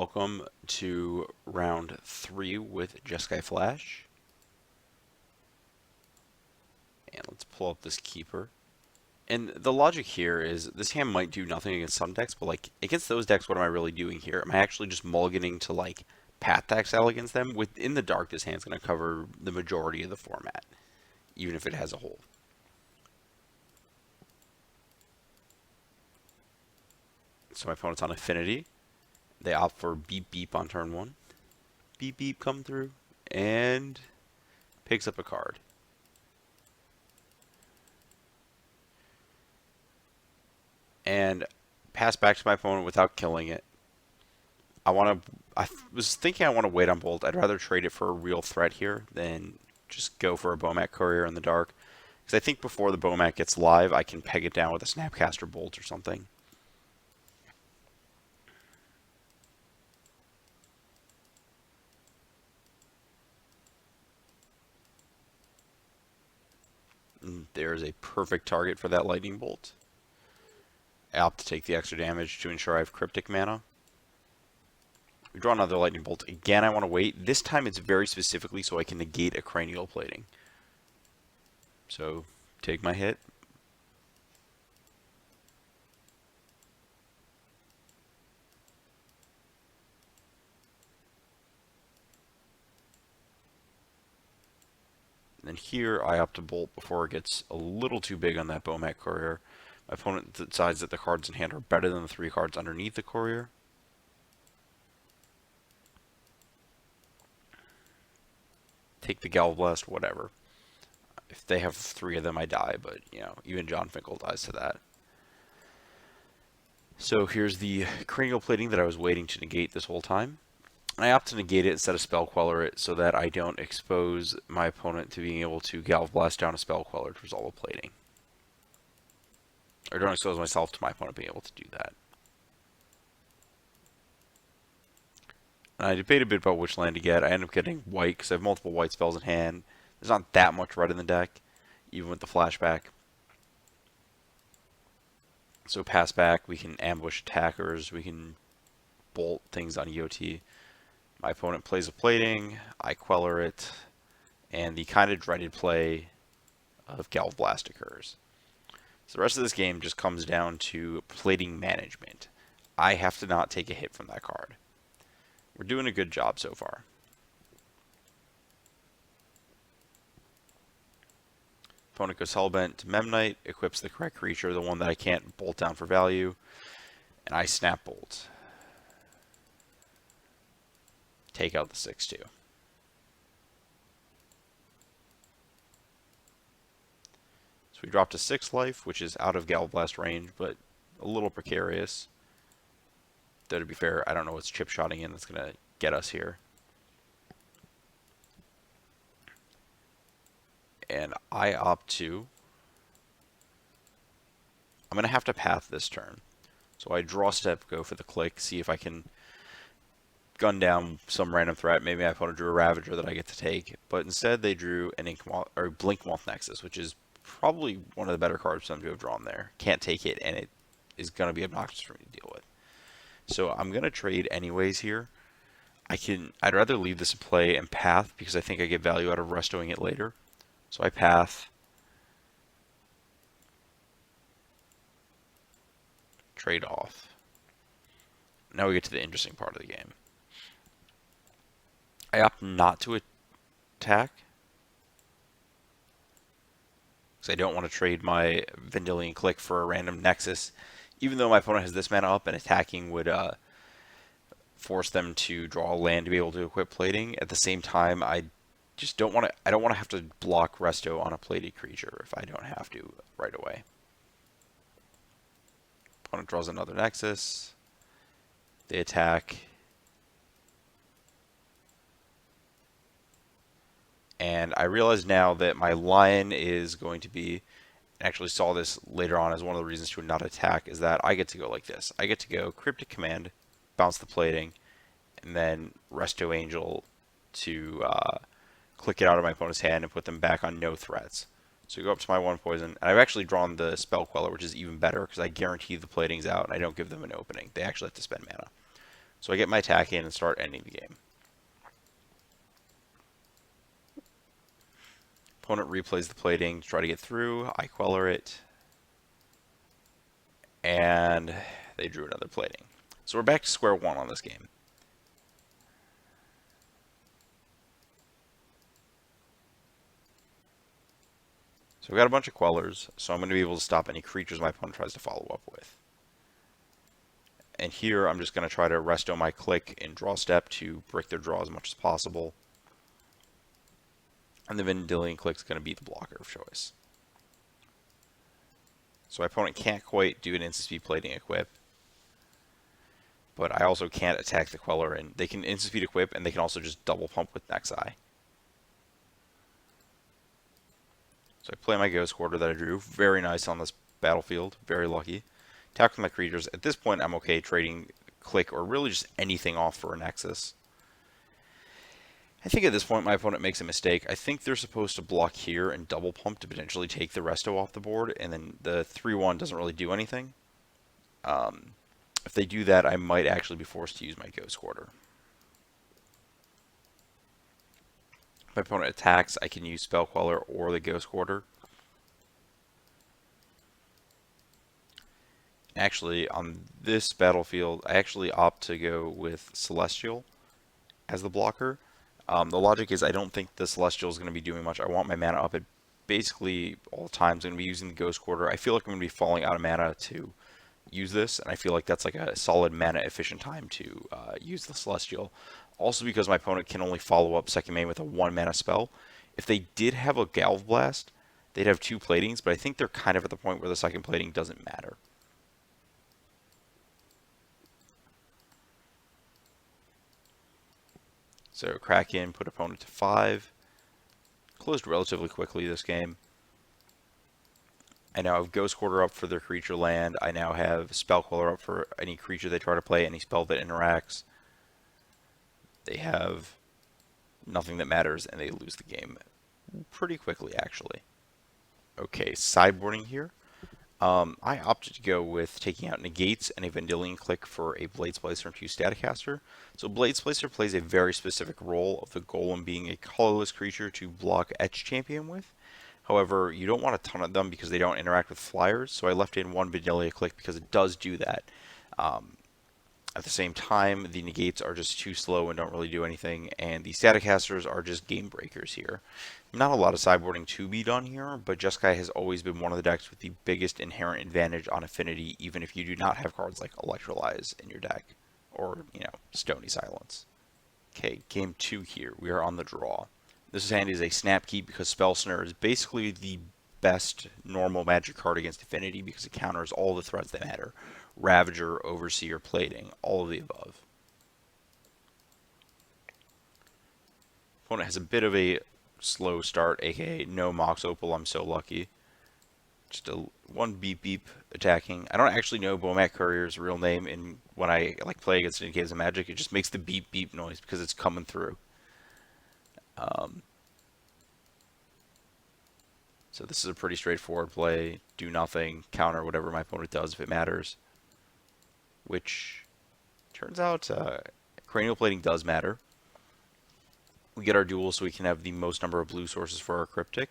welcome to round 3 with Jeskai Flash. And let's pull up this keeper. And the logic here is this hand might do nothing against some decks, but like against those decks, what am I really doing here? Am I actually just mulliganing to like Path Exile against them? Within the dark, this hand's going to cover the majority of the format, even if it has a hole. So my opponent's on Affinity. They opt for Beep Beep on turn 1. Beep Beep come through and picks up a card. And pass back to my opponent without killing it. I was thinking I want to wait on Bolt. I'd rather trade it for a real threat here than just go for a Bomat Courier in the dark. Because I think before the Bomat gets live, I can peg it down with a Snapcaster Bolt or something. And there's a perfect target for that Lightning Bolt. I opt to take the extra damage to ensure I have Cryptic mana. We draw another Lightning Bolt. Again, I want to wait. This time it's very specifically so I can negate a Cranial Plating. So, take my hit. And then here, I opt to Bolt before it gets a little too big on that Bomat Courier. My opponent decides that the cards in hand are better than the 3 cards underneath the Courier. Take the Galvblast, whatever. If they have 3 of them, I die, but, you know, even John Finkel dies to that. So here's the Cranial Plating that I was waiting to negate this whole time. I opt to negate it instead of Spell Queller it so that I don't expose my opponent to being able to Galvblast down a Spell Queller to resolve a plating. Or don't expose myself to my opponent being able to do that. And I debate a bit about which land to get. I end up getting white because I have multiple white spells in hand. There's not that much red in the deck, even with the flashback. So pass back, we can ambush attackers, we can bolt things on EOT. My opponent plays a plating, I Queller it, and the kind of dreaded play of Galvblast occurs. So the rest of this game just comes down to plating management. I have to not take a hit from that card. We're doing a good job so far. Opponent goes Hellbent to Memnite, equips the correct creature, the one that I can't bolt down for value, and I Snap Bolt. Take out the 6/2. So we dropped to 6 life, which is out of Galvblast range, but a little precarious. Though to be fair, I don't know what's chip-shotting in that's going to get us here. And I opt to... I'm going to have to path this turn. So I draw step, go for the click, see if I can gun down some random threat. Maybe my opponent drew a Ravager that I get to take. But instead they drew an Blink Moth Nexus, which is probably one of the better cards for them to have drawn there. Can't take it, and it is going to be obnoxious for me to deal with. So I'm going to trade anyways here. I'd rather leave this in play and path because I think I get value out of restoing it later. So I path. Trade off. Now we get to the interesting part of the game. I opt not to attack because I don't want to trade my Vendilion Click for a random Nexus. Even though my opponent has this mana up and attacking would force them to draw a land to be able to equip plating. At the same time, I just don't want to. I don't want to have to block resto on a plated creature if I don't have to right away. Opponent draws another Nexus. They attack. And I realize now that my lion is going to be, I actually saw this later on as one of the reasons to not attack, is that I get to go like this. I get to go Cryptic Command, bounce the plating, and then Resto Angel to click it out of my opponent's hand and put them back on no threats. So we go up to my 1 poison, and I've actually drawn the Spell Queller, which is even better because I guarantee the plating's out and I don't give them an opening. They actually have to spend mana. So I get my attack in and start ending the game. Opponent replays the plating to try to get through. I queller it. And they drew another plating. So we're back to square one on this game. So we've got a bunch of quellers, so I'm going to be able to stop any creatures my opponent tries to follow up with. And here I'm just going to try to resto my click and draw step to break their draw as much as possible. And the Vendilion Click is going to be the blocker of choice. So my opponent can't quite do an instant speed plating equip. But I also can't attack the queller, and they can instant speed equip, and they can also just double pump with Jeskai. So I play my Ghost Quarter that I drew. Very nice on this battlefield. Very lucky. Attack with my creatures. At this point, I'm okay trading click or really just anything off for a Nexus. I think at this point my opponent makes a mistake. I think they're supposed to block here and double pump to potentially take the resto off the board, and then the 3-1 doesn't really do anything. If they do that, I might actually be forced to use my Ghost Quarter. If my opponent attacks, I can use Spell Queller or the Ghost Quarter. Actually, on this battlefield, I actually opt to go with Celestial as the blocker. The logic is I don't think the Celestial is going to be doing much. I want my mana up at basically all times. I'm going to be using the Ghost Quarter. I feel like I'm going to be falling out of mana to use this, and I feel like that's like a solid mana efficient time to use the Celestial. Also because my opponent can only follow up second main with a 1 mana spell. If they did have a Galv Blast, they'd have 2 platings, but I think they're kind of at the point where the second plating doesn't matter. So Kraken put opponent to 5. Closed relatively quickly this game. I now have Ghost Quarter up for their creature land. I now have Spell Queller up for any creature they try to play, any spell that interacts. They have nothing that matters, and they lose the game pretty quickly, actually. Okay, sideboarding here. I opted to go with taking out Negates and a Vendilion Click for a Blades Placer and 2 Staticaster. So Blades Placer plays a very specific role of the Golem being a colorless creature to block Etch Champion with. However, you don't want a ton of them because they don't interact with flyers, so I left in 1 Vendilion Click because it does do that. At the same time, the Negates are just too slow and don't really do anything, and the Staticasters are just game breakers here. Not a lot of sideboarding to be done here, but Jeskai has always been one of the decks with the biggest inherent advantage on affinity, even if you do not have cards like Electrolyze in your deck, or, Stony Silence. Okay, game 2 here. We are on the draw. This hand is a Snap Keep because Spell Snare is basically the best normal Magic card against affinity because it counters all the threats that matter. Ravager, Overseer, Plating, all of the above. Opponent has a bit of a slow start, aka no Mox Opal, I'm so lucky. Just a 1 beep beep attacking. I don't actually know Bomat Courier's real name, and when I play against Indicators of Magic, it just makes the beep beep noise because it's coming through. So this is a pretty straightforward play. Do nothing, counter whatever my opponent does if it matters. Which turns out cranial plating does matter. We get our duel so we can have the most number of blue sources for our cryptic.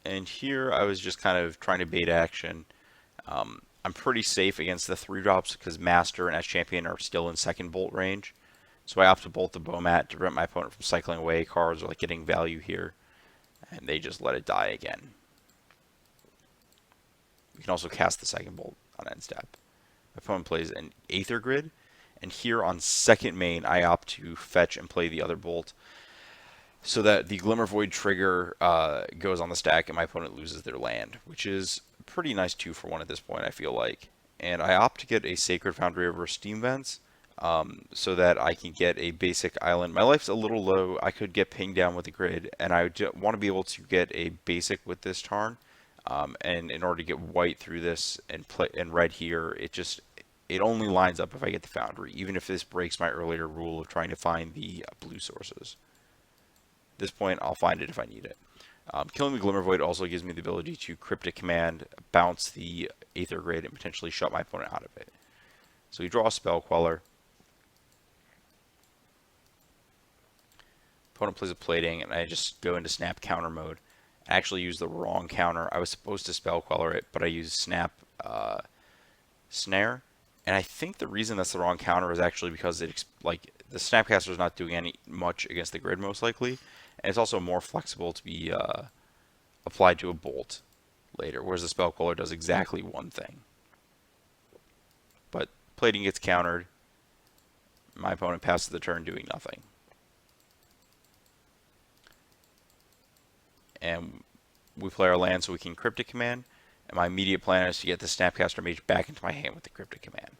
And here I was just kind of trying to bait action. I'm pretty safe against the 3-drops because Master and S-Champion are still in second bolt range. So I opt to bolt the Bomat to prevent my opponent from cycling away cards or getting value here. And they just let it die again. We can also cast the second bolt on end step. My opponent plays an Aether Grid. And here on second main, I opt to fetch and play the other bolt so that the Glimmer Void trigger goes on the stack and my opponent loses their land, which is a pretty nice 2-for-1 at this point, I feel like. And I opt to get a Sacred Foundry over Steam Vents so that I can get a basic island. My life's a little low. I could get pinged down with the grid, and I want to be able to get a basic with this turn. And in order to get white through this and red here, it only lines up if I get the Foundry, even if this breaks my earlier rule of trying to find the blue sources. this point, I'll find it if I need it. Killing the Glimmer Void also gives me the ability to Cryptic Command, bounce the Aether Grid, and potentially shut my opponent out of it. So we draw a Spell Queller. Opponent plays a Plating, and I just go into Snap Counter mode. I actually use the wrong counter. I was supposed to Spell Queller it, but I used Snap Snare. And I think the reason that's the wrong counter is actually because the Snapcaster is not doing much against the grid, most likely. And it's also more flexible to be applied to a bolt later, whereas the Spell Queller does exactly one thing. But Plating gets countered. My opponent passes the turn doing nothing. And we play our land so we can Cryptic Command. And my immediate plan is to get the Snapcaster Mage back into my hand with the Cryptic Command.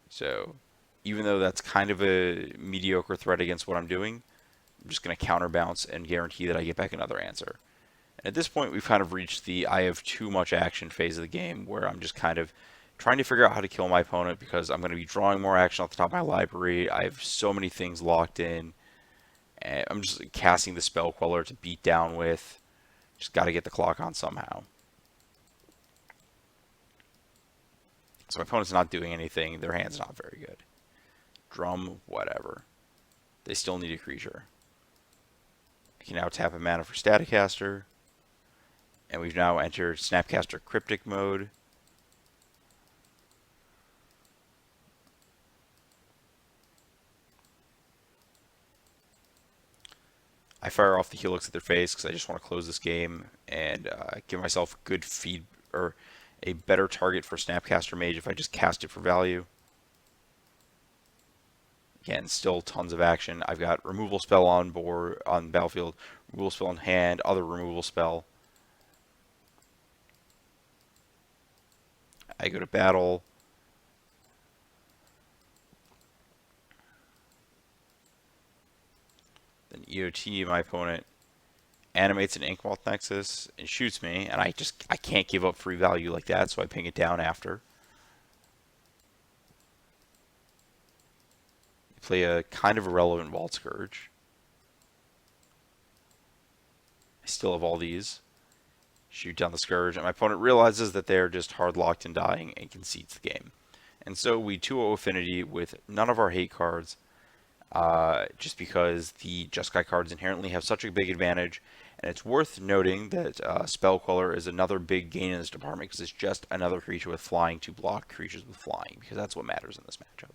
So even though that's kind of a mediocre threat against what I'm doing, I'm just going to counterbounce and guarantee that I get back another answer. And at this point, we've kind of reached the I have too much action phase of the game, where I'm just kind of trying to figure out how to kill my opponent, because I'm going to be drawing more action off the top of my library. I have so many things locked in. And I'm just casting the Spell Queller to beat down with. Just got to get the clock on somehow. So my opponent's not doing anything. Their hand's not very good. Drum, whatever. They still need a creature. I can now tap a mana for Staticaster. And we've now entered Snapcaster Cryptic mode. I fire off the Helix at their face because I just want to close this game and give myself good feed, or a better target for Snapcaster Mage if I just cast it for value. Again, still tons of action. I've got removal spell on board, on battlefield, removal spell in hand, other removal spell. I go to battle. Then EOT, my opponent animates an Inkmoth Nexus and shoots me, and I can't give up free value like that, so I ping it down after. Play a kind of irrelevant Vault Scourge. I still have all these. Shoot down the Scourge, and my opponent realizes that they're just hard locked and dying and concedes the game. And so we 2-0 Affinity with none of our hate cards, just because the Jeskai cards inherently have such a big advantage. And it's worth noting that Spell Queller is another big gain in this department, because it's just another creature with flying to block creatures with flying, because that's what matters in this matchup.